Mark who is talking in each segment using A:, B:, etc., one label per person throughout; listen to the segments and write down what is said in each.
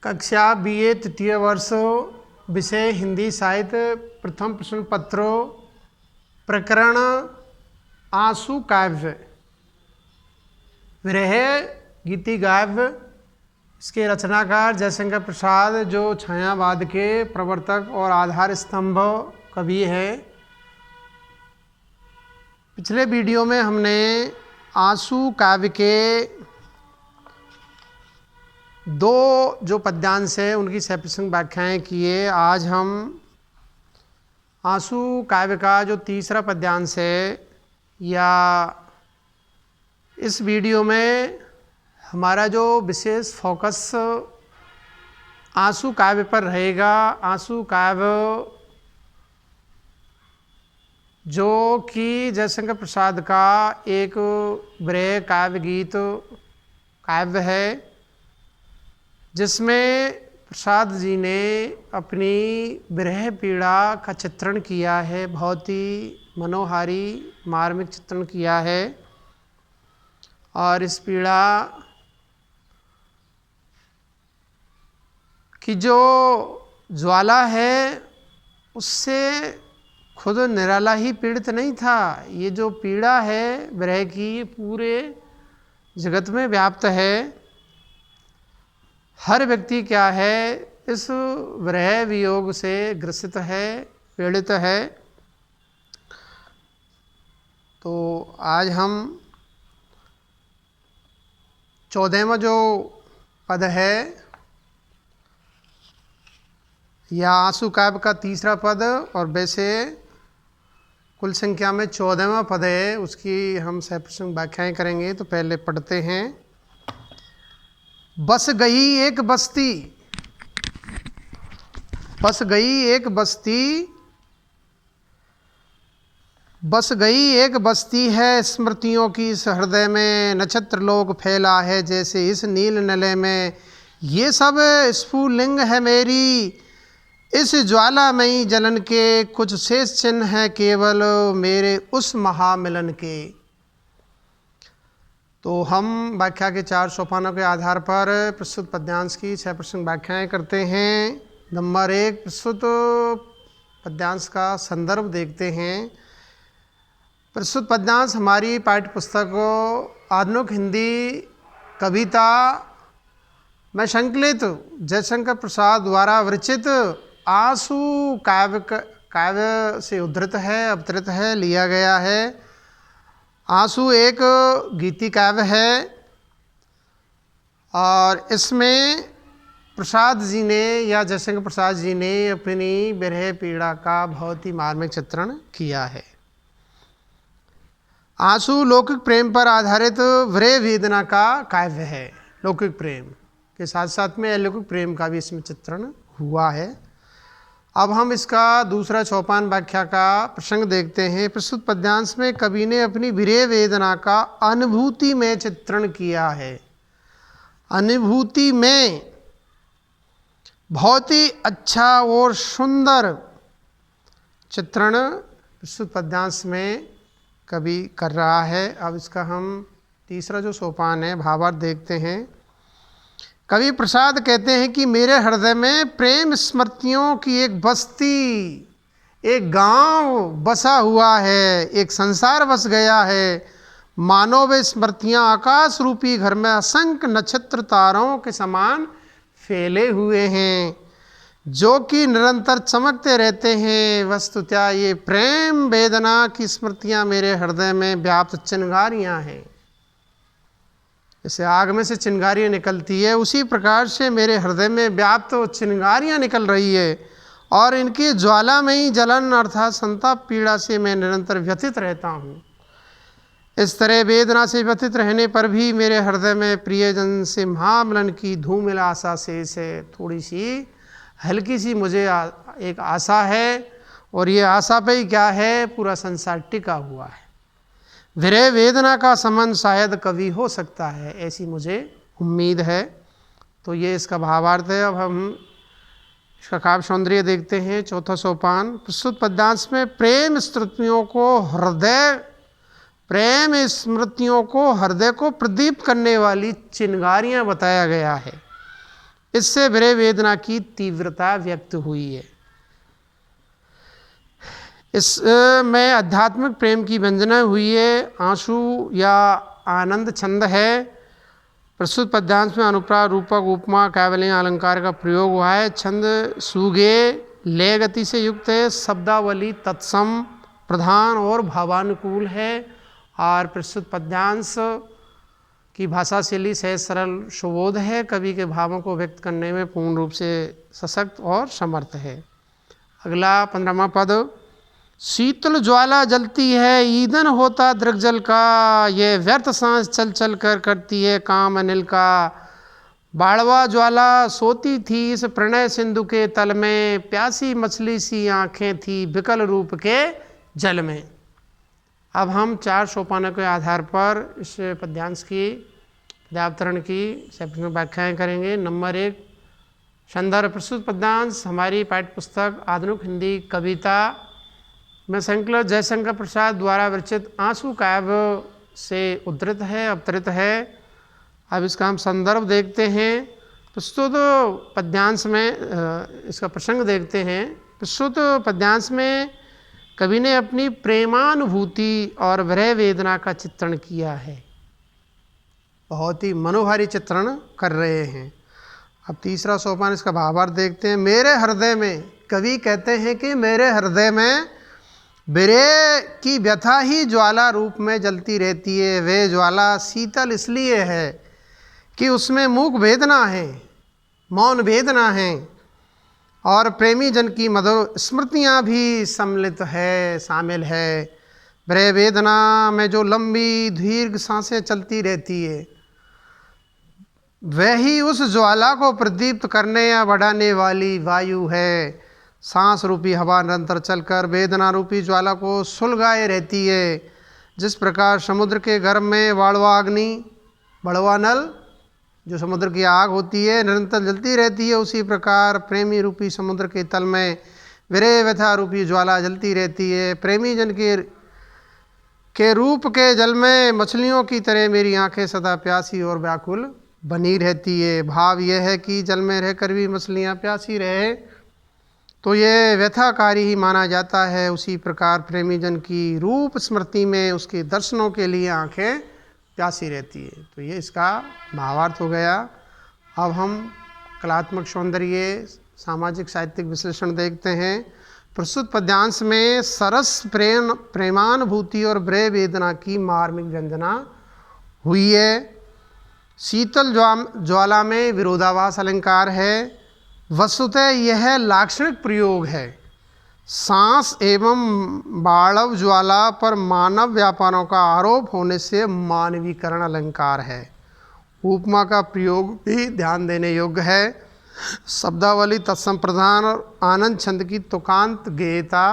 A: कक्षा BA तृतीय वर्ष, विषय हिंदी साहित्य, प्रथम प्रश्न पत्र, प्रकरण आंसू काव्य, विरह गीति काव्य। इसके रचनाकार जयशंकर प्रसाद, जो छायावाद के प्रवर्तक और आधार स्तंभ कवि है। पिछले वीडियो में हमने आंसू काव्य के दो जो पद्यांश है उनकी सप्रसंग व्याख्याएं किए। आज हम आंसू काव्य का जो तीसरा पद्यांश है, या इस वीडियो में हमारा जो विशेष फोकस आंसू काव्य पर रहेगा। आंसू काव्य जो कि जयशंकर प्रसाद का एक विरह काव्य गीत काव्य है, जिसमें प्रसाद जी ने अपनी विरह पीड़ा का चित्रण किया है। बहुत ही मनोहारी मार्मिक चित्रण किया है। और इस पीड़ा की जो ज्वाला है उससे खुद निराला ही पीड़ित नहीं था। ये जो पीड़ा है विरह की पूरे जगत में व्याप्त है। हर व्यक्ति क्या है, इस विरह वियोग से ग्रसित है, पीड़ित है। तो आज हम 14वां जो पद है, या आंसू काव्य का तीसरा पद, और वैसे कुल संख्या में 14वां पद है, उसकी हम सप्रसंग व्याख्याएं करेंगे। तो पहले पढ़ते हैं। बस गई एक बस्ती, बस गई एक बस्ती, बस गई एक बस्ती है स्मृतियों की इस हृदय में। नक्षत्र लोक फैला है जैसे इस नील नले में। ये सब स्फुलिंग है मेरी इस ज्वालामयी जलन के। कुछ शेष चिन्ह है केवल मेरे उस महामिलन के। तो हम व्याख्या के 4 सोपानों के आधार पर प्रस्तुत पद्यांश की सप्रसंग व्याख्याएं करते हैं। नंबर 1, प्रस्तुत पद्यांश का संदर्भ देखते हैं। प्रस्तुत पद्यांश हमारी पाठ्य पुस्तक आधुनिक हिंदी कविता में संकलित जयशंकर प्रसाद द्वारा विरचित आंसू काव्य से उद्धृत है, अवतरित है, लिया गया है। आंसू एक गीति काव्य है और इसमें प्रसाद जी ने, या जयशंकर प्रसाद जी ने अपनी विरह पीड़ा का बहुत ही मार्मिक चित्रण किया है। आंसू लौकिक प्रेम पर आधारित विरह वेदना का काव्य है। लौकिक प्रेम के साथ साथ में अलौकिक प्रेम का भी इसमें चित्रण हुआ है। अब हम इसका दूसरा सोपान व्याख्या का प्रसंग देखते हैं। प्रस्तुत पद्यांश में कवि ने अपनी विरह वेदना का अनुभूति में चित्रण किया है। अनुभूति में बहुत ही अच्छा और सुंदर चित्रण प्रस्तुत पद्यांश में कवि कर रहा है। अब इसका हम तीसरा जो सोपान है, भावार्थ देखते हैं। कवि प्रसाद कहते हैं कि मेरे हृदय में प्रेम स्मृतियों की एक बस्ती, एक गांव बसा हुआ है, एक संसार बस गया है। मानो वे स्मृतियाँ आकाश रूपी घर में असंख्य नक्षत्र तारों के समान फैले हुए हैं, जो कि निरंतर चमकते रहते हैं। वस्तुतः ये प्रेम वेदना की स्मृतियाँ मेरे हृदय में व्याप्त चिंगारियाँ हैं। जैसे आग में से चिंगारियाँ निकलती है, उसी प्रकार से मेरे हृदय में व्याप्त चिंगारियाँ निकल रही है। और इनकी ज्वालामयी जलन अर्थात संताप पीड़ा से मैं निरंतर व्यथित रहता हूँ। इस तरह वेदना से व्यथित रहने पर भी मेरे हृदय में प्रियजन से महामिलन की धूमिल आशा शेष है। थोड़ी सी हल्की सी मुझे एक आशा है, और ये आशा पे ही क्या है, पूरा संसार टिका हुआ है। विरह वेदना का संबंध शायद कभी हो सकता है, ऐसी मुझे उम्मीद है। तो ये इसका भावार्थ है। अब हम इसका काव्य सौंदर्य देखते हैं। चौथा सोपान। प्रस्तुत पद्यांश में प्रेम स्मृतियों को हृदय को प्रदीप्त करने वाली चिंगारियाँ बताया गया है। इससे विरह वेदना की तीव्रता व्यक्त हुई है। इसमें आध्यात्मिक प्रेम की व्यंजना हुई है। आंसू या आनंद छंद है। प्रस्तुत पद्यांश में अनुप्रास, रूपक, उपमा, कैवल्य अलंकार का प्रयोग हुआ है। छंद सूगे लय गति से युक्त है। शब्दावली तत्सम, प्रधान और भावानुकूल है। और प्रस्तुत पद्यांश की भाषा शैली सहज, सरल, सुबोध है। कवि के भावों को व्यक्त करने में पूर्ण रूप से सशक्त और समर्थ है। अगला 15वां पद। शीतल ज्वाला जलती है, ईंधन होता दृग्जल का, ये व्यर्थ सांस चल चल कर करती है काम अनिल का। बाड़वा ज्वाला सोती थी इस प्रणय सिंधु के तल में, प्यासी मछली सी आंखें थी विकल रूप के जल में। अब हम 4 सोपानों के आधार पर इस पद्यांश की पद्यावतरण की सैद्धांतिक व्याख्याएं करेंगे। नंबर 1, संदर्भ। प्रस्तुत पद्यांश हमारी पाठ्य पुस्तक आधुनिक हिंदी कविता में संकलक जयशंकर प्रसाद द्वारा विरचित आंसू काव्य से उद्धृत है, अवतरित है। अब इसका हम संदर्भ देखते हैं। प्रस्तुत पद्यांश में इसका प्रसंग देखते हैं। प्रस्तुत पद्यांश में कवि ने अपनी प्रेमानुभूति और विरह वेदना का चित्रण किया है। बहुत ही मनोहारी चित्रण कर रहे हैं। अब तीसरा सोपान इसका भावार्थ देखते हैं। मेरे हृदय में, कवि कहते हैं कि मेरे हृदय में विरह की व्यथा ही ज्वाला रूप में जलती रहती है। वे ज्वाला शीतल इसलिए है कि उसमें मूक वेदना है, मौन वेदना है और प्रेमी जन की मधुर स्मृतियाँ भी सम्मिलित है, शामिल है। विरह वेदना में जो लंबी दीर्घ सांसें चलती रहती है, वही उस ज्वाला को प्रदीप्त करने या बढ़ाने वाली वायु है। सांस रूपी हवा निरंतर चलकर वेदना रूपी ज्वाला को सुलगाए रहती है। जिस प्रकार समुद्र के गर्भ में वाड़वा अग्नि, बड़वा नल, जो समुद्र की आग होती है, निरंतर जलती रहती है, उसी प्रकार प्रेमी रूपी समुद्र के तल में विरह व्यथा रूपी ज्वाला जलती रहती है। प्रेमी जन के रूप के जल में मछलियों की तरह मेरी आंखें सदा प्यासी और व्याकुल बनी रहती है। भाव यह है कि जल में रहकर भी मछलियाँ प्यासी रहे तो ये व्यथाकारी ही माना जाता है। उसी प्रकार प्रेमी जन की रूप स्मृति में उसके दर्शनों के लिए आंखें प्यासी रहती है। तो ये इसका भावार्थ हो गया। अब हम कलात्मक सौंदर्य, सामाजिक साहित्यिक विश्लेषण देखते हैं। प्रस्तुत पद्यांश में सरस प्रेमानुभूति और विरह वेदना की मार्मिक व्यंजना हुई है। शीतल ज्वाला में विरोधाभास अलंकार है। वस्तुतः यह लाक्षणिक प्रयोग है। सांस एवं बाड़व ज्वाला पर मानव व्यापारों का आरोप होने से मानवीकरण अलंकार है। उपमा का प्रयोग भी ध्यान देने योग्य है। शब्दावली तत्सम, प्रधान और आनंद छंद की तुकांत गेयता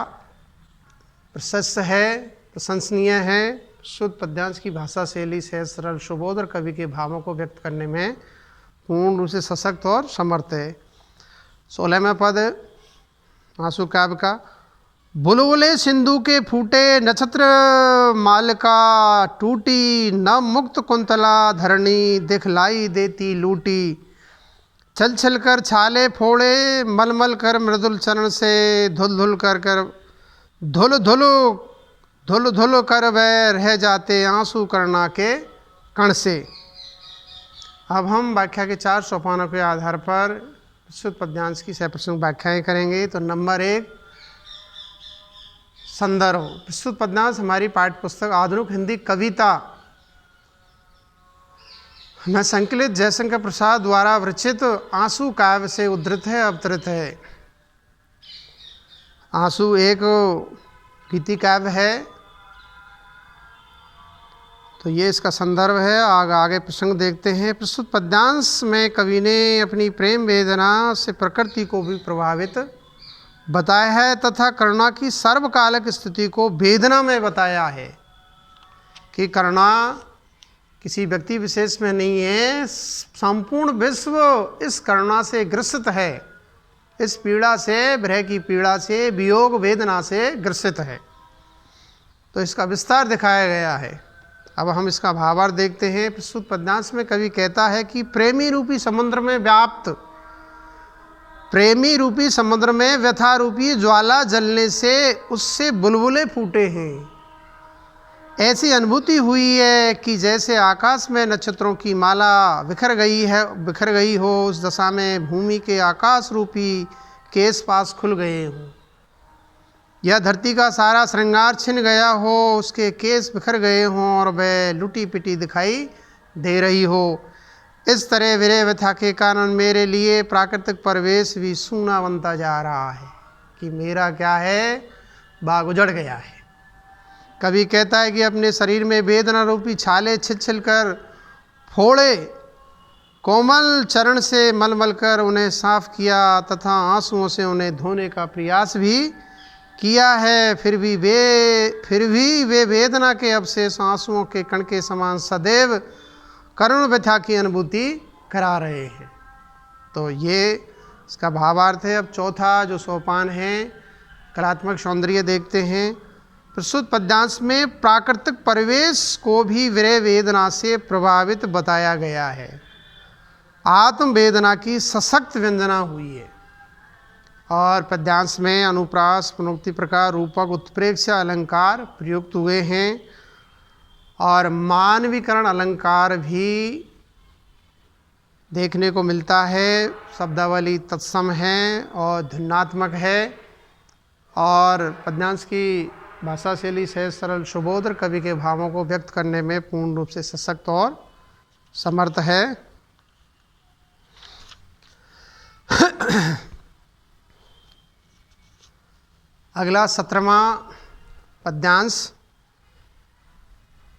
A: प्रशस्त है, प्रशंसनीय है। शुद्ध पद्यांश की भाषा शैली सहज, सरल, सुबोध और कवि के भावों को व्यक्त करने में पूर्ण रूप से सशक्त और समर्थ है। 16वां पद आंसू काव्य का। बुलबुले सिंधु के फूटे, नक्षत्र मालिका टूटी, न मुक्त कुंतला धरणी दिखलाई देती लूटी। छल छल कर छाले फोड़े, मल मल कर मृदुल चरण से, धुल धुल कर धुल धुल कर वह रह जाते आंसू करुणा के कण से। अब हम व्याख्या के 4 सोपानों के आधार पर प्रस्तुत पद्यांश की सप्रसंग व्याख्याएं करेंगे। तो नंबर 1, संदर्भ। प्रस्तुत पद्यांश हमारी पाठ्य पुस्तक आधुनिक हिंदी कविता में संकलित जयशंकर प्रसाद द्वारा विरचित आंसू काव्य से उद्धृत है, अवतरित है। आंसू एक गीति काव्य है। तो ये इसका संदर्भ है। आगे प्रसंग देखते हैं। प्रस्तुत पद्यांश में कवि ने अपनी प्रेम वेदना से प्रकृति को भी प्रभावित बताया है तथा करुणा की सर्वकालिक स्थिति को वेदना में बताया है कि करुणा किसी व्यक्ति विशेष में नहीं है, संपूर्ण विश्व इस करुणा से ग्रसित है। इस पीड़ा से, विरह की पीड़ा से, वियोग वेदना से ग्रसित है। तो इसका विस्तार दिखाया गया है। अब हम इसका भावार्थ देखते हैं। प्रस्तुत पद्यांश में कवि कहता है कि प्रेमी रूपी समुद्र में व्याप्त प्रेमी रूपी समुद्र में व्यथा रूपी ज्वाला जलने से उससे बुलबुले फूटे हैं। ऐसी अनुभूति हुई है कि जैसे आकाश में नक्षत्रों की माला बिखर गई हो, उस दशा में भूमि के आकाश रूपी केस पास खुल गए हों। यह धरती का सारा श्रृंगार छिन गया हो, उसके केस बिखर गए हों और वह लुटी पिटी दिखाई दे रही हो। इस तरह विरह व्यथा के कारण मेरे लिए प्राकृतिक परिवेश भी सूना बनता जा रहा है कि मेरा क्या है, बाग उजड़ गया है। कभी कहता है कि अपने शरीर में वेदना रूपी छाले छिल कर फोड़े, कोमल चरण से मल कर उन्हें साफ किया तथा आंसुओं से उन्हें धोने का प्रयास भी किया है, फिर भी वे वेदना के अवशेष आंसुओं के कण के समान सदैव करुण व्यथा की अनुभूति करा रहे हैं। तो ये इसका भावार्थ है। अब चौथा जो सोपान है कलात्मक सौंदर्य देखते हैं। प्रस्तुत पद्यांश में प्राकृतिक परिवेश को भी विरह वेदना से प्रभावित बताया गया है। आत्म वेदना की सशक्त व्यंजना हुई है और पद्यांश में अनुप्रास, पुनरुक्ति प्रकार, रूपक, उत्प्रेक्ष अलंकार प्रयुक्त हुए हैं और मानवीकरण अलंकार भी देखने को मिलता है। शब्दावली तत्सम है और ध्वन्यात्मक है और पद्यांश की भाषा शैली सहज सरल सुबोध कवि के भावों को व्यक्त करने में पूर्ण रूप से सशक्त और समर्थ है। अगला 17वां पद्यांश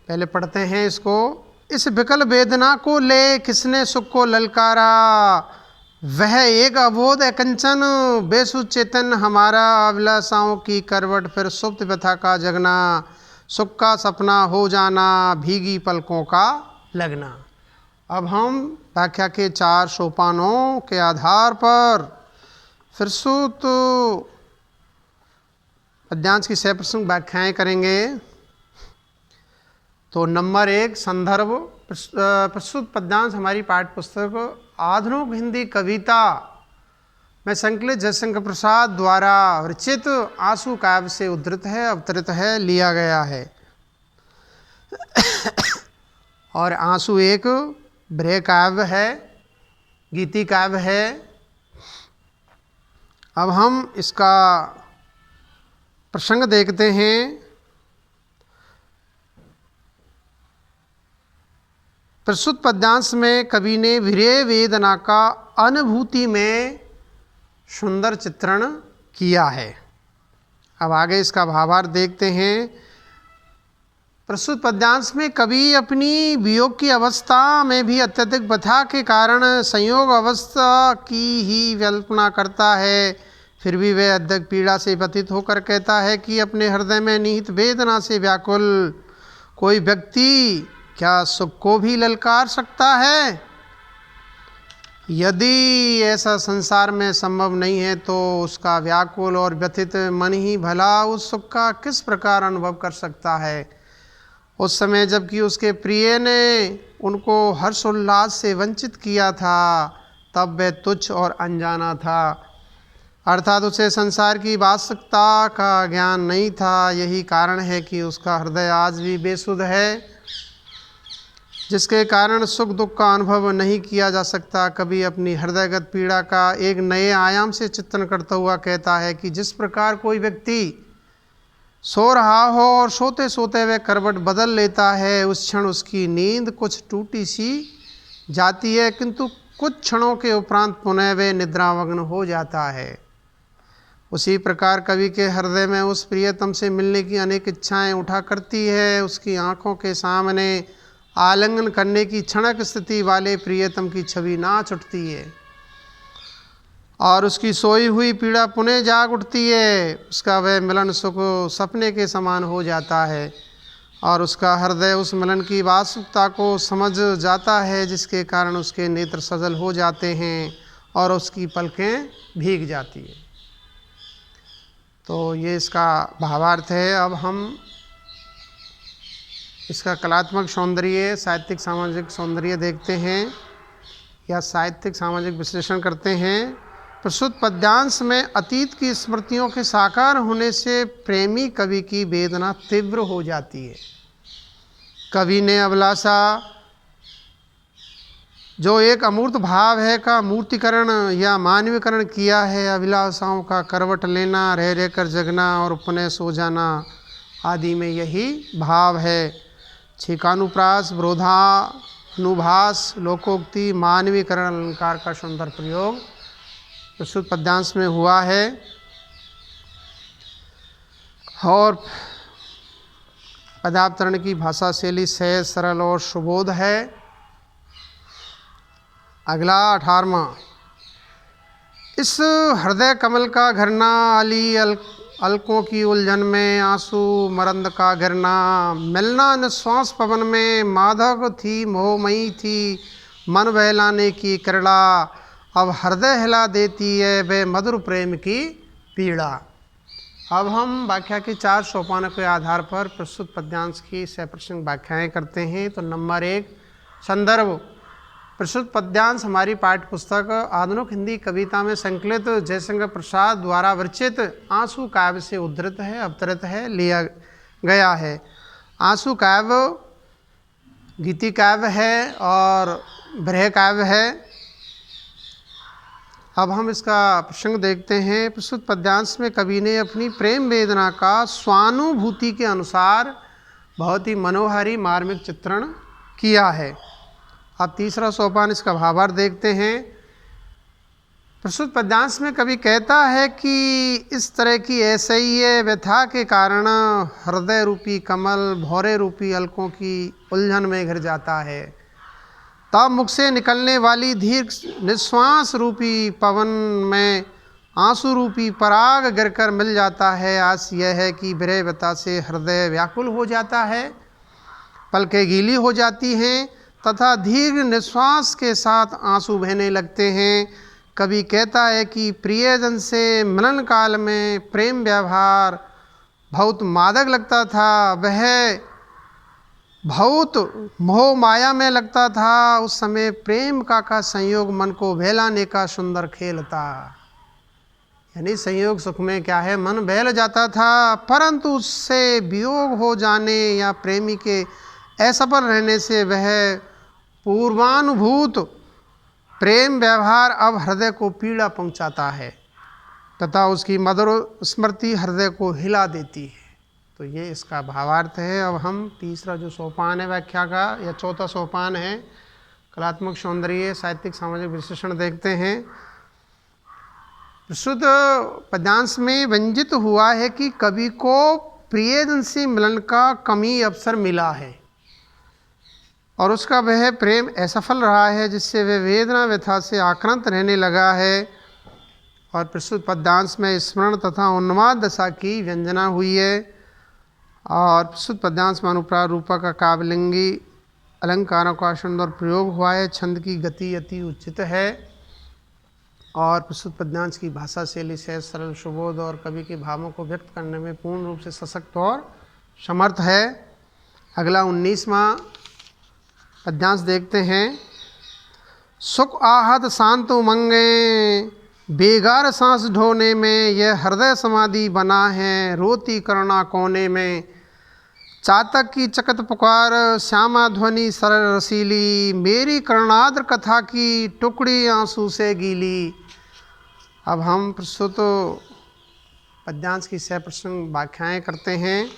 A: पहले पढ़ते हैं इसको। इस विकल वेदना को ले किसने सुख को ललकारा, वह एक अबोध कंचन बेसुध चेतन हमारा, अभिलाषाओं की करवट फिर सुप्त व्यथा का जगना, सुख का सपना हो जाना भीगी पलकों का लगना। अब हम व्याख्या के 4 सोपानों के आधार पर फिर सुत पद्यांश की 6 प्रसंग व्याख्याएं करेंगे। तो नंबर 1 संदर्भ। प्रस्तुत पद्यांश हमारी पाठ्य पुस्तक आधुनिक हिंदी कविता में संकलित जयशंकर प्रसाद द्वारा रचित आंसू काव्य से अवतरित है, लिया गया है। और आंसू एक ब्रह काव्य है, गीति काव्य है। अब हम इसका प्रसंग देखते हैं। प्रस्तुत पद्यांश में कवि ने विरह वेदना का अनुभूति में सुंदर चित्रण किया है। अब आगे इसका भावार्थ देखते हैं। प्रस्तुत पद्यांश में कवि अपनी वियोग की अवस्था में भी अत्यधिक व्यथा के कारण संयोग अवस्था की ही कल्पना करता है। फिर भी वह अत्यधिक पीड़ा से व्यथित होकर कहता है कि अपने हृदय में निहित वेदना से व्याकुल कोई व्यक्ति क्या सुख को भी ललकार सकता है। यदि ऐसा संसार में संभव नहीं है तो उसका व्याकुल और व्यथित मन ही भला उस सुख का किस प्रकार अनुभव कर सकता है। उस समय जबकि उसके प्रिय ने उनको हर्षोल्लास से वंचित किया था, तब वह तुच्छ और अनजाना था, अर्थात उसे संसार की वास्तविकता का ज्ञान नहीं था। यही कारण है कि उसका हृदय आज भी बेसुध है, जिसके कारण सुख दुख का अनुभव नहीं किया जा सकता। कभी अपनी हृदयगत पीड़ा का एक नए आयाम से चिंतन करता हुआ कहता है कि जिस प्रकार कोई व्यक्ति सो रहा हो और सोते सोते वह करवट बदल लेता है, उस क्षण उसकी नींद कुछ टूटी सी जाती है, किंतु कुछ क्षणों के उपरांत पुनः वह निद्रामग्न हो जाता है। उसी प्रकार कवि के हृदय में उस प्रियतम से मिलने की अनेक इच्छाएं उठा करती है। उसकी आंखों के सामने आलिंगन करने की क्षणिक स्थिति वाले प्रियतम की छवि नाच उठती है और उसकी सोई हुई पीड़ा पुनः जाग उठती है। उसका वह मिलन सुख सपने के समान हो जाता है और उसका हृदय उस मिलन की वास्तविकता को समझ जाता है, जिसके कारण उसके नेत्र सजल हो जाते हैं और उसकी पलकें भीग जाती है। तो ये इसका भावार्थ है। अब हम इसका कलात्मक सौंदर्य, साहित्यिक सामाजिक सौंदर्य देखते हैं या साहित्यिक सामाजिक विश्लेषण करते हैं। प्रस्तुत पद्यांश में अतीत की स्मृतियों के साकार होने से प्रेमी कवि की वेदना तीव्र हो जाती है। कवि ने अभिलाषा जो एक अमूर्त भाव है का मूर्तिकरण या मानवीकरण किया है। अभिलाषाओं का करवट लेना, रह रहकर जगना और अपने सो जाना आदि में यही भाव है। छीकानुप्रास, विरोधानुभास, लोकोक्ति, मानवीकरण अलंकार का सुंदर प्रयोग प्रस्तुत पद्यांश में हुआ है। और पदावतरण की भाषा शैली सहज, सरल और सुबोध है। अगला 18वां, इस हृदय कमल का घरना, अली अलकों की उलझन में आंसू मरंद का गिरना, मिलना निश्वास पवन में, माधव थी मोहमयी थी मन बहलाने की क्रीड़ा, अब हृदय हिला देती है वे मधुर प्रेम की पीड़ा। अब हम व्याख्या के 4 सोपानों के आधार पर प्रस्तुत पद्यांश की सप्रसंग व्याख्याएँ करते हैं। तो नंबर 1, संदर्भ। प्रस्तुत पद्यांश हमारी पाठ्य पुस्तक आधुनिक हिंदी कविता में संकलित जयशंकर प्रसाद द्वारा विरचित आंसू काव्य से उद्धृत है, अवतरित है, लिया गया है। आंसू काव्य गीति काव्य है और विरह काव्य है। अब हम इसका प्रसंग देखते हैं। प्रस्तुत पद्यांश में कवि ने अपनी प्रेम वेदना का स्वानुभूति के अनुसार बहुत ही मनोहारी मार्मिक चित्रण किया है। अब तीसरा सोपान, इसका भावार्थ देखते हैं। प्रस्तुत पद्यांश में कवि कहता है कि इस तरह की ऐसे ही है व्यथा के कारण हृदय रूपी कमल भौरे रूपी अलकों की उलझन में घिर जाता है। तब मुख से निकलने वाली दीर्घ निश्वास रूपी पवन में आंसू रूपी पराग गिरकर मिल जाता है। आस यह है कि विरह व्यथा से हृदय व्याकुल हो जाता है, पलकें गीली हो जाती हैं तथा दीर्घ निश्वास के साथ आंसू बहने लगते हैं। कवि कहता है कि प्रियजन से मिलन काल में प्रेम व्यवहार बहुत मादक लगता था, वह बहुत मोह माया में लगता था। उस समय प्रेम का संयोग मन को बहलाने का सुंदर खेल था। यानी संयोग सुख में क्या है, मन बहल जाता था, परंतु उससे वियोग हो जाने या प्रेमी के असफल रहने से वह पूर्वानुभूत प्रेम व्यवहार अब हृदय को पीड़ा पहुंचाता है तथा उसकी मधुर स्मृति हृदय को हिला देती है। तो ये इसका भावार्थ है। अब हम तीसरा जो सोपान है व्याख्या का, या चौथा सोपान है कलात्मक सौंदर्य साहित्यिक सामाजिक विश्लेषण, देखते हैं। प्रस्तुत पद्यांश में व्यंजित हुआ है कि कवि को प्रियजन से मिलन का कमी अवसर मिला है और उसका वह प्रेम असफल रहा है, जिससे वह वेदना व्यथा से आक्रांत रहने लगा है। और प्रस्तुत पद्यांश में स्मरण तथा उन्माद दशा की व्यंजना हुई है। और प्रस्तुत पद्यांश में अनुप्रास रूपक का काव्यलिंगी अलंकारों का सुंदर प्रयोग हुआ है। छंद की गति अति उचित है और प्रस्तुत पद्यांश की भाषा शैली से सरल सुबोध और कवि के भावों को व्यक्त करने में पूर्ण रूप से सशक्त और समर्थ है। अगला 19वां पद्यांश देखते हैं। सुख आहत शांत उमंगे बेगार सांस ढोने में, यह हृदय समाधि बना है रोती करुणा कोने में। चातक की चकत पुकार श्यामा ध्वनि सरल रसीली, मेरी करुणाद्र कथा की टुकड़ी आंसू से गीली। अब हम प्रस्तुत पद्यांश की सप्रसंग व्याख्याएँ करते हैं,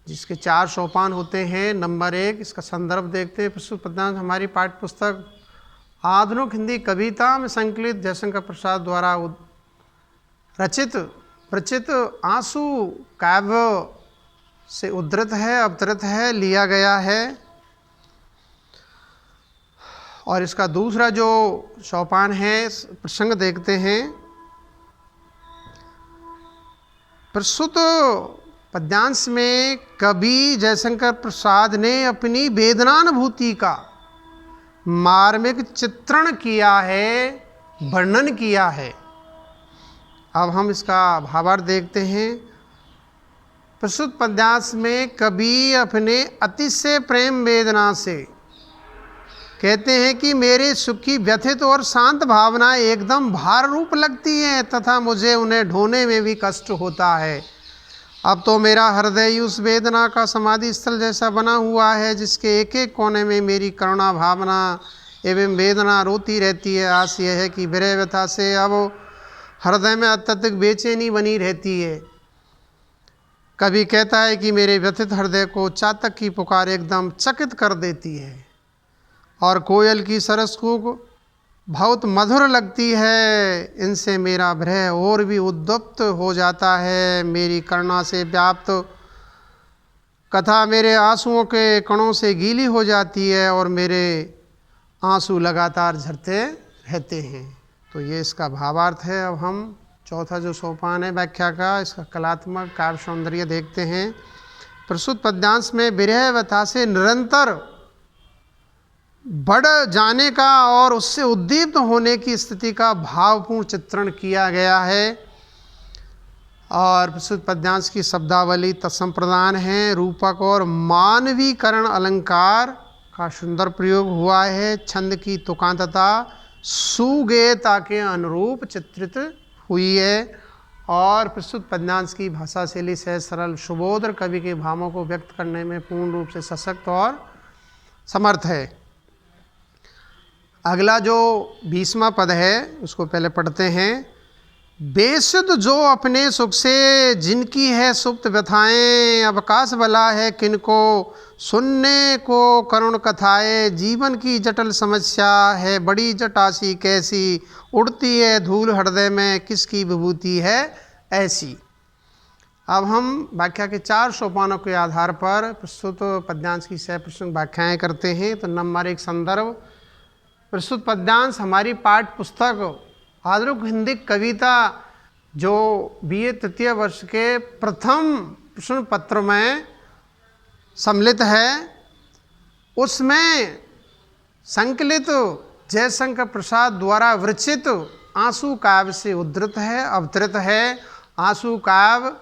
A: जिसके 4 सोपान होते हैं। नंबर 1, इसका संदर्भ देखते हैं। प्रस्तुत पद्यांश हमारी पाठ्य पुस्तक आधुनिक हिंदी कविता में संकलित जयशंकर प्रसाद द्वारा रचित प्रचित आंसू काव्य से उद्धृत है, अवतरित है, लिया गया है। और इसका दूसरा जो सोपान है प्रसंग देखते हैं। प्रस्तुत पद्यांश में कवि जयशंकर प्रसाद ने अपनी वेदनानुभूति का मार्मिक चित्रण किया है, वर्णन किया है। अब हम इसका भावार्थ देखते हैं। प्रस्तुत पद्यांश में कवि अपने अतिशय प्रेम वेदना से कहते हैं कि मेरे सुख की व्यथित और शांत भावनाएं एकदम भार रूप लगती हैं तथा मुझे उन्हें ढोने में भी कष्ट होता है। अब तो मेरा हृदय उस वेदना का समाधि स्थल जैसा बना हुआ है जिसके एक एक कोने में मेरी करुणा भावना एवं वेदना रोती रहती है। आस यह है कि विरह व्यथा से अब हृदय में अत्यधिक बेचैनी बनी रहती है। कभी कहता है कि मेरे व्यथित हृदय को चातक की पुकार एकदम चकित कर देती है और कोयल की सरस कूक बहुत मधुर लगती है। इनसे मेरा विरह और भी उद्दप्त हो जाता है। मेरी करुणा से व्याप्त कथा मेरे आंसुओं के कणों से गीली हो जाती है और मेरे आंसू लगातार झरते रहते हैं। तो ये इसका भावार्थ है। अब हम चौथा जो सोपान है व्याख्या का, इसका कलात्मक काव्य सौंदर्य देखते हैं। प्रस्तुत पद्यांश में विरह व्यथा से निरंतर बढ़ जाने का और उससे उद्दीप्त होने की स्थिति का भावपूर्ण चित्रण किया गया है। और प्रस्तुत पद्यांश की शब्दावली तत्संप्रदान है। रूपक और मानवीकरण अलंकार का सुंदर प्रयोग हुआ है। छंद की तुकांतता सुगेयता के अनुरूप चित्रित हुई है और प्रस्तुत पद्यांश की भाषा शैली सहज सरल सुबोध और कवि के भावों को व्यक्त करने में पूर्ण रूप से सशक्त और समर्थ है। अगला जो 20वां पद है उसको पहले पढ़ते हैं। बेसुध जो अपने सुख से जिनकी है सुप्त व्यथाएं, अवकाश भला है किनको सुनने को करुण कथाएं। जीवन की जटिल समस्या है बड़ी जटासी कैसी, उड़ती है धूल हृदय में किसकी विभूति है ऐसी। अब हम व्याख्या के 4 सोपानों के आधार पर प्रस्तुत पद्यांश की सप्रसंग व्याख्याएं करते हैं। तो नंबर 1 संदर्भ। प्रस्तुत पद्यांश हमारी पाठ्य पुस्तक आधुनिक हिंदी कविता जो BA तृतीय वर्ष के प्रथम प्रश्न पत्र में सम्मिलित है, उसमें संकलित जयशंकर प्रसाद द्वारा विरचित आंसू काव्य से उद्धृत है, अवतरित है। आंसू काव्य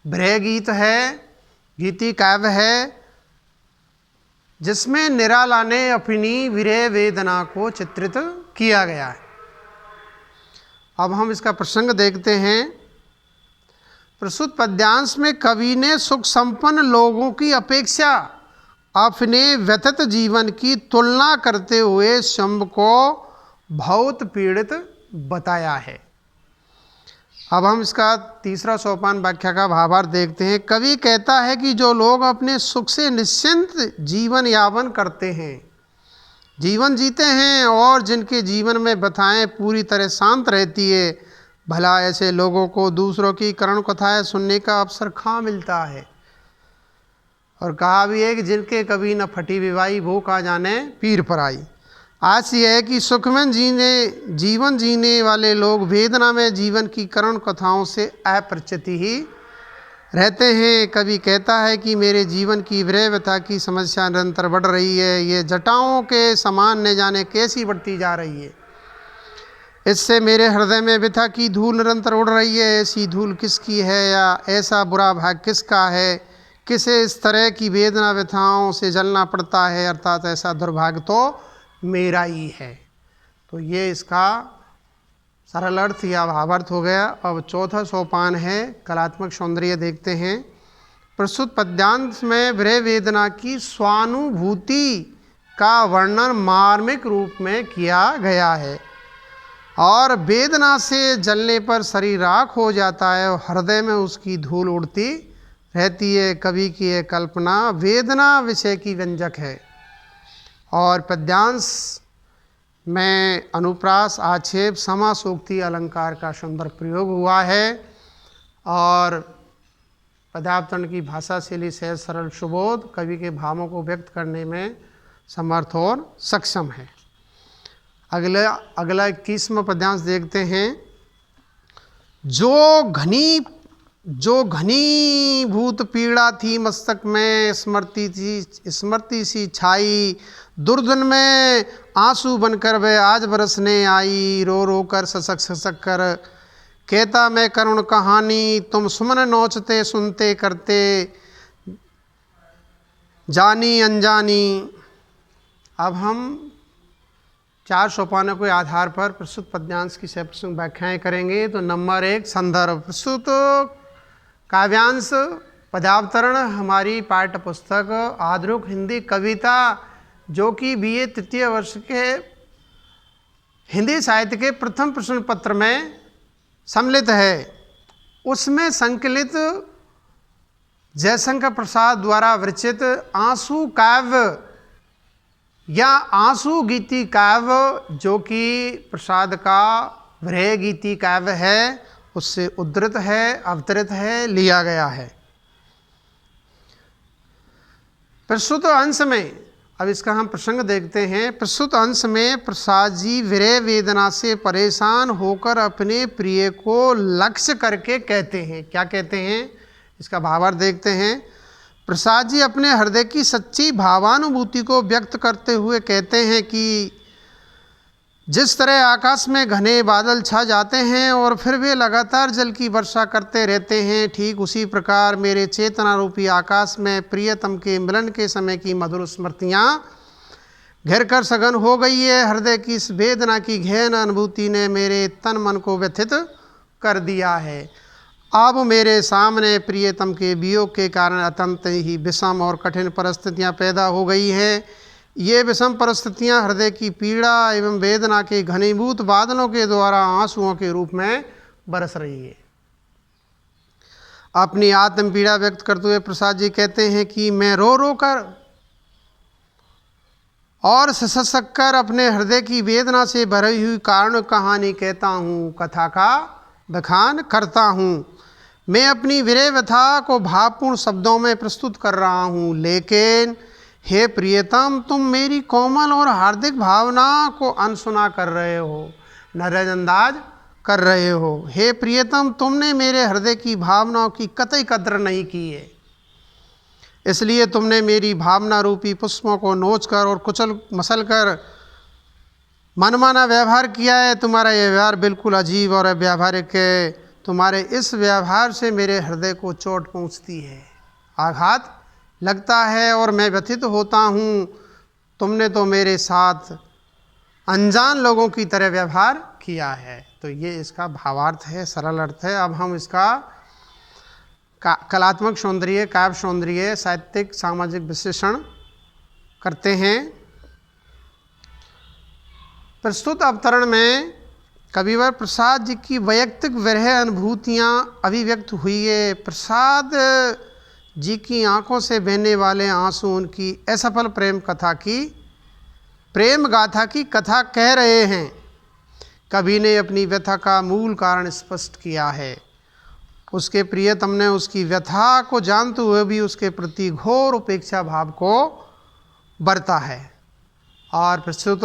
A: विरह गीत है, गीति काव्य है जिसमें निराला ने अपनी विरह वेदना को चित्रित किया गया है। अब हम इसका प्रसंग देखते हैं। प्रस्तुत पद्यांश में कवि ने सुख संपन्न लोगों की अपेक्षा अपने व्यथित जीवन की तुलना करते हुए स्वयं को बहुत पीड़ित बताया है। अब हम इसका 3रा सोपान व्याख्या का भावार्थ देखते हैं। कवि कहता है कि जो लोग अपने सुख से निश्चिंत जीवन यापन करते हैं, जीवन जीते हैं और जिनके जीवन में व्यथाएं पूरी तरह शांत रहती है, भला ऐसे लोगों को दूसरों की करुण कथाएं सुनने का अवसर कहाँ मिलता है। और कहा भी है कि जिनके कभी न फटी विवाही वो का जाने पीर पर आई। आज यह है कि सुखमय जीवन जीने वाले लोग वेदना में जीवन की करुण कथाओं से अपरिचित ही रहते हैं। कवि कहता है कि मेरे जीवन की विरह व्यथा की समस्या निरंतर बढ़ रही है, ये जटाओं के समान न जाने कैसी बढ़ती जा रही है। इससे मेरे हृदय में व्यथा की धूल निरंतर उड़ रही है। ऐसी धूल किसकी है या ऐसा बुरा भाग किसका है, किसे इस तरह की वेदना व्यथाओं से जलना पड़ता है, अर्थात ऐसा दुर्भाग्य तो मेरा ही है। तो ये इसका सरल अर्थ या भावार्थ हो गया। अब 4था सोपान है कलात्मक सौंदर्य देखते हैं। प्रस्तुत पद्यांश में विरह वेदना की स्वानुभूति का वर्णन मार्मिक रूप में किया गया है और वेदना से जलने पर शरीर राख हो जाता है और हृदय में उसकी धूल उड़ती रहती है। कवि की यह कल्पना वेदना विषय की व्यंजक है और पद्यांश में अनुप्रास, आक्षेप, समासोक्ति अलंकार का सुंदर प्रयोग हुआ है और पदावतरण की भाषा शैली सहज सरल सुबोध कवि के भावों को व्यक्त करने में समर्थ और सक्षम है। अगला 21वां पद्यांश देखते हैं। जो घनीभूत पीड़ा थी मस्तक में, स्मृति सी छाई, दुर्धन में आंसू बनकर वह आज बरसने आई। रो रो कर ससक ससक कर कहता मैं करुण कहानी, तुम सुमन नोचते सुनते करते जानी अनजानी। अब हम 4 सोपानों के आधार पर प्रस्तुत पद्यांश की सप्रसंग व्याख्याएं करेंगे। तो नंबर 1 संदर्भ। प्रस्तुत काव्यांश पदावतरण हमारी पाठ्य पुस्तक आधुनिक हिंदी कविता जो कि BA तृतीय वर्ष के हिंदी साहित्य के प्रथम प्रश्न पत्र में सम्मिलित है। उसमें संकलित जयशंकर प्रसाद द्वारा विरचित आंसू काव्य या आंसू गीति काव्य जो कि प्रसाद का विरह गीति काव्य है, उससे उद्धृत है, अवतरित है, लिया गया है। प्रस्तुत अंश में, अब इसका हम प्रसंग देखते हैं। प्रस्तुत अंश में प्रसाद जी विरह वेदना से परेशान होकर अपने प्रिय को लक्ष्य करके कहते हैं। क्या कहते हैं, इसका भावार्थ देखते हैं। प्रसाद जी अपने हृदय की सच्ची भावानुभूति को व्यक्त करते हुए कहते हैं कि जिस तरह आकाश में घने बादल छा जाते हैं और फिर वे लगातार जल की वर्षा करते रहते हैं, ठीक उसी प्रकार मेरे चेतना रूपी आकाश में प्रियतम के मिलन के समय की मधुर स्मृतियाँ घेर कर सघन हो गई है। हृदय की इस वेदना की गहन अनुभूति ने मेरे तन मन को व्यथित कर दिया है। अब मेरे सामने प्रियतम के वियोग के कारण अत्यंत ही विषम और कठिन परिस्थितियाँ पैदा हो गई हैं। ये विषम परिस्थितियाँ हृदय की पीड़ा एवं वेदना के घनीभूत बादलों के द्वारा आंसुओं के रूप में बरस रही है। अपनी आत्म पीड़ा व्यक्त करते हुए प्रसाद जी कहते हैं कि मैं रो रो कर और ससक कर अपने हृदय की वेदना से भरी हुई कारण कहानी कहता हूँ, कथा का बखान करता हूँ। मैं अपनी विरह व्यथा को भावपूर्ण शब्दों में प्रस्तुत कर रहा हूँ, लेकिन हे प्रियतम, तुम मेरी कोमल और हार्दिक भावना को अनसुना कर रहे हो, नजरअंदाज कर रहे हो। हे प्रियतम, तुमने मेरे हृदय की भावनाओं की कतई कद्र नहीं की है, इसलिए तुमने मेरी भावना रूपी पुष्पों को नोच कर और कुचल मसल कर मनमाना व्यवहार किया है। तुम्हारा यह व्यवहार बिल्कुल अजीब और अव्यावहारिक है। तुम्हारे इस व्यवहार से मेरे हृदय को चोट पहुँचती है, आघात लगता है और मैं व्यथित होता हूँ। तुमने तो मेरे साथ अनजान लोगों की तरह व्यवहार किया है। तो ये इसका भावार्थ है, सरल अर्थ है। अब हम इसका कलात्मक सौंदर्य, काव्य सौंदर्य, साहित्यिक सामाजिक विश्लेषण करते हैं। प्रस्तुत अवतरण में कविवर प्रसाद जी की वैयक्तिक विरह अनुभूतियाँ अभिव्यक्त हुई है। प्रसाद जी की आंखों से बहने वाले आंसू उनकी असफल प्रेम गाथा की कथा कह रहे हैं। कवि ने अपनी व्यथा का मूल कारण स्पष्ट किया है। उसके प्रियतम ने उसकी व्यथा को जानते हुए भी उसके प्रति घोर उपेक्षा भाव को बरता है। और प्रस्तुत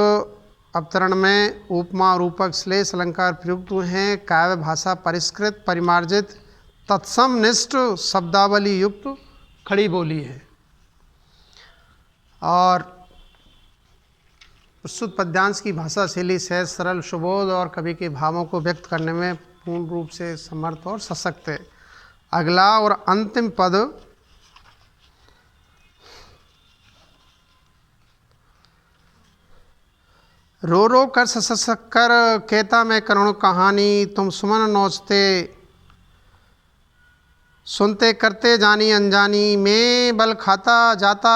A: अवतरण में उपमा, रूपक, श्लेष, अलंकार प्रयुक्त हैं। काव्य भाषा परिष्कृत, परिमार्जित, तत्सम निष्ठ शब्दावली युक्त खड़ी बोली है। और प्रस्तुत पद्यांश की भाषा शैली सहज, सरल, सुबोध और कवि के भावों को व्यक्त करने में पूर्ण रूप से समर्थ और सशक्त है। अगला और अंतिम पद रो रो कर ससक कर कहता मैं करुण कहानी, तुम सुमन नोचते सुनते करते जानी अनजानी। मैं बल खाता जाता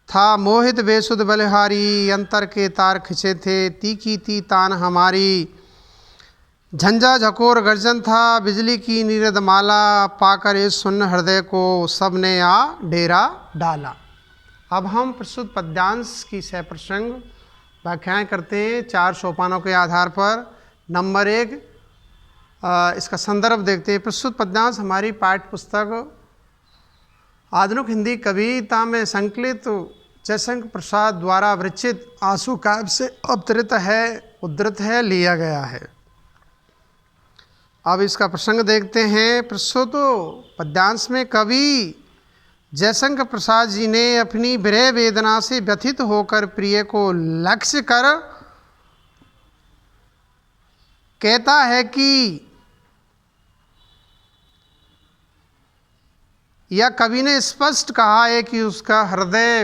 A: था मोहित बेसुध बलिहारी, अंतर के तार खिंचे थे तीखी थी तान हमारी। झंझा झकोर गर्जन था बिजली की नीरद माला, पाकर इस सुन्न हृदय को सबने आ डेरा डाला। अब हम प्रस्तुत पद्यांश की सप्रसंग व्याख्याएं करते हैं 4 सोपानों के आधार पर। नंबर 1 इसका संदर्भ देखते हैं। प्रस्तुत पद्यांश हमारी पाठ्य पुस्तक आधुनिक हिंदी कविता में संकलित जयशंकर प्रसाद द्वारा विरचित आंसू काव्य से अवतरित है, उद्धृत है, लिया गया है। अब इसका प्रसंग देखते हैं। प्रस्तुत पद्यांश में कवि जयशंकर प्रसाद जी ने अपनी विरह वेदना से व्यथित होकर प्रिय को लक्ष्य कर कहता है कि यह कवि ने स्पष्ट कहा है कि उसका हृदय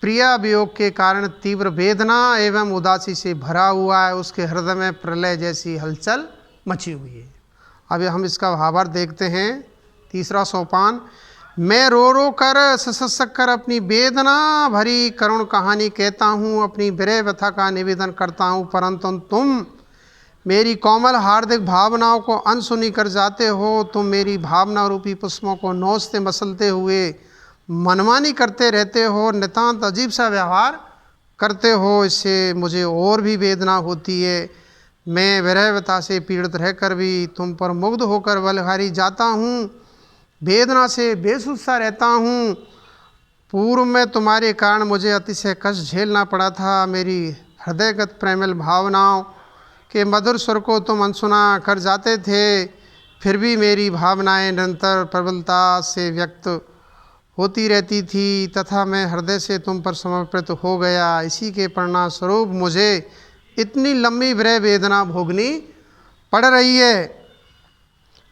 A: प्रिया वियोग के कारण तीव्र वेदना एवं उदासी से भरा हुआ है, उसके हृदय में प्रलय जैसी हलचल मची हुई है। अब हम इसका भावार्थ देखते हैं। तीसरा सोपान, मैं रो रो कर ससक कर अपनी वेदना भरी करुण कहानी कहता हूँ, अपनी विरह व्यथा का निवेदन करता हूँ, परंतु तुम मेरी कोमल हार्दिक भावनाओं को अनसुनी कर जाते हो। तुम मेरी भावना रूपी पुष्पों को नोचते मसलते हुए मनमानी करते रहते हो, नितांत अजीब सा व्यवहार करते हो। इससे मुझे और भी वेदना होती है। मैं विरह व्यथा से पीड़ित रहकर भी तुम पर मुग्ध होकर बलहारी जाता हूँ, वेदना से बेसुध सा रहता हूँ। पूर्व में तुम्हारे कारण मुझे अतिशय कष्ट झेलना पड़ा था। मेरी हृदयगत प्रेमल भावनाओं के मधुर स्वर को तुम अनसुना कर जाते थे, फिर भी मेरी भावनाएं निरंतर प्रबलता से व्यक्त होती रहती थी तथा मैं हृदय से तुम पर समर्पित हो गया। इसी के परिणाम स्वरूप मुझे इतनी लंबी विरह वेदना भोगनी पड़ रही है।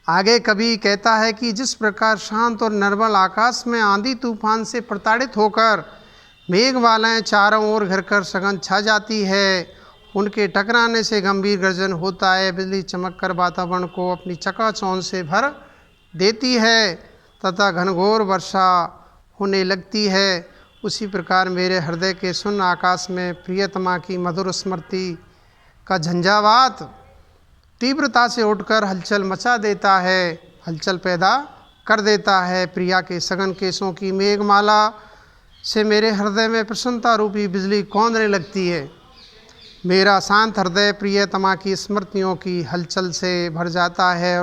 A: आगे कवि कहता है कि जिस प्रकार शांत और निर्मल आकाश में आंधी तूफान से प्रताड़ित होकर मेघमालाएं चारों ओर घर कर सघन छा जाती है, उनके टकराने से गंभीर गर्जन होता है, बिजली चमक कर वातावरण को अपनी चकाचौंध से भर देती है तथा घनघोर वर्षा होने लगती है, उसी प्रकार मेरे हृदय के शून्य आकाश में प्रियतमा की मधुर स्मृति का झंझावात तीव्रता से उठकर हलचल मचा देता है, हलचल पैदा कर देता है। प्रिया के सघन केसों की मेघमाला से मेरे हृदय में प्रसन्नता रूपी बिजली कौंधने लगती है। मेरा शांत हृदय प्रियतमा की स्मृतियों की हलचल से भर जाता है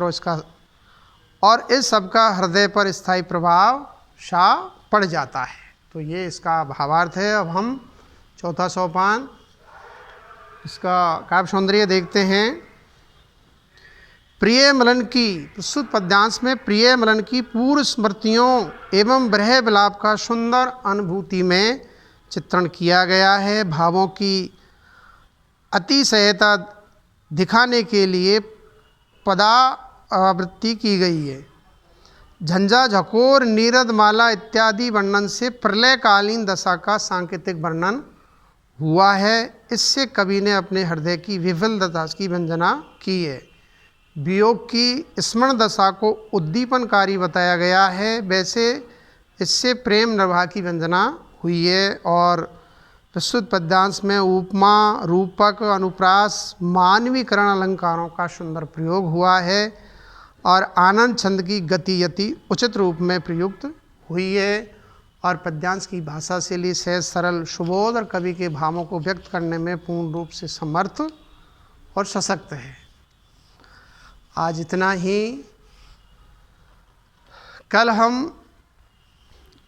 A: और इस सब का हृदय पर स्थायी प्रभाव सा पड़ जाता है। तो ये इसका भावार्थ है। अब हम चौथा सोपान इसका काव्य सौंदर्य देखते हैं। प्रिय मिलन की प्रस्तुत पद्यांश में प्रिय मिलन की पूर्व स्मृतियों एवं विरह विलाप का सुंदर अनुभूति में चित्रण किया गया है। भावों की अतिशयता दिखाने के लिए पदावृत्ति की गई है। झंझा झकोर नीरद माला इत्यादि वर्णन से प्रलयकालीन दशा का सांकेतिक वर्णन हुआ है। इससे कवि ने अपने हृदय की विफल दशा की वंदना की है। वियोग की स्मरण दशा को उद्दीपनकारी बताया गया है, वैसे इससे प्रेम निर्वाह की वंदना हुई है। और प्रस्तुत पद्यांश में उपमा, रूपक, अनुप्रास, मानवीकरण अलंकारों का सुंदर प्रयोग हुआ है और आनंद छंद की गति यति उचित रूप में प्रयुक्त हुई है। और पद्यांश की भाषा शैली सहज सरल सुबोध और कवि के भावों को व्यक्त करने में पूर्ण रूप से समर्थ और सशक्त है। आज इतना ही। कल हम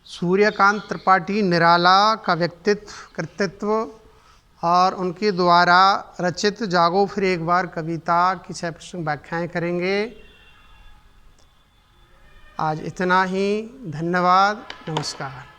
A: सूर्यकांत त्रिपाठी निराला का व्यक्तित्व, कृतित्व और उनके द्वारा रचित जागो फिर एक बार कविता की 6 प्रश्न व्याख्याएं करेंगे। आज इतना ही। धन्यवाद। नमस्कार।